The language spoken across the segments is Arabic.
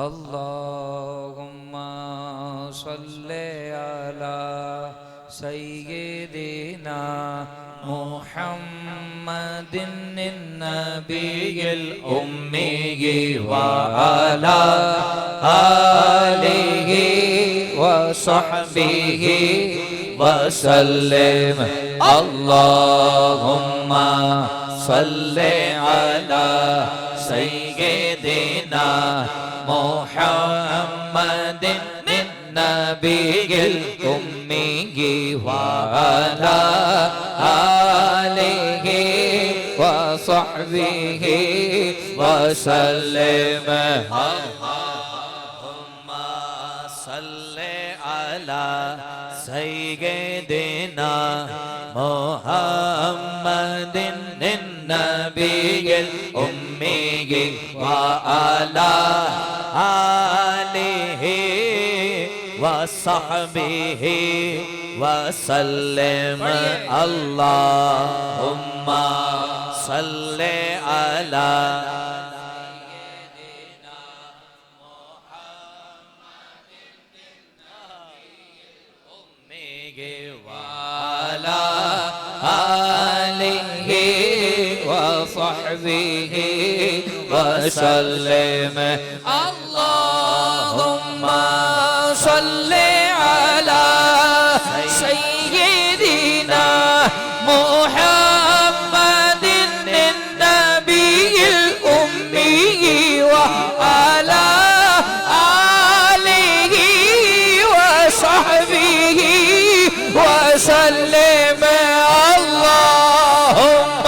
अल्लाहुम्मा सल्ले अला सय्यिदिना मुहम्मदिन नबियिल उम्मी व अला आलिहि व सहबिहि व सल्लिम अल्लाहुम्मा सल्ले अला सय्यिदिना मुहम्मदिन नबियिल उम्मी व अला आलिहि व सहबिहि व सल्लिम अल्लाहुम्मा सल्ले अला सय्यिदिना मुहम्मदिन नबियिल उम्मी व अला आलिहि व सहबिहि व सल्लिम अल्लाहुम्मा सल्ले अला وصحبه وسلم اللهم صل على سيدنا محمد النبي الأمي وعلى آله وصحبه وسلم اللهم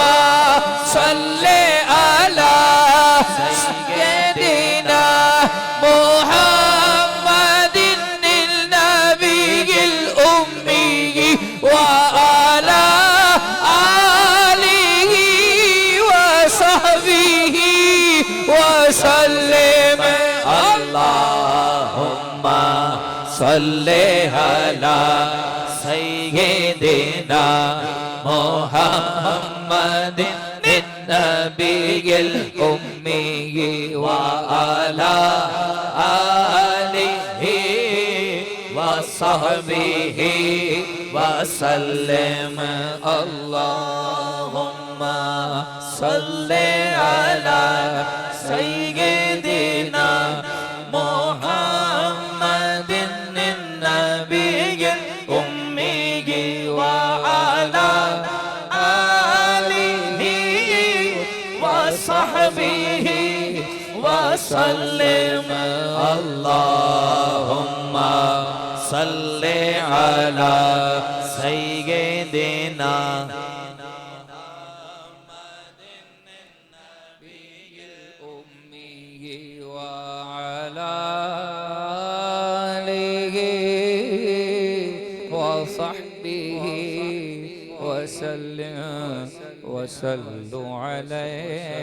صل على سيدنا محمد النبي الأمي وعلى آله وصحبه وسلم اللهم صل على سيدنا محمد النبي الأمي وعلى آله وصحبه وسلم اللهم صل على سيدنا محمد النبي الأمي وعلى وصحبه وسلم اللهم صل على سيدنا محمد النبي الأمي وعلى آله وصحبه وسلم وصلوا عليه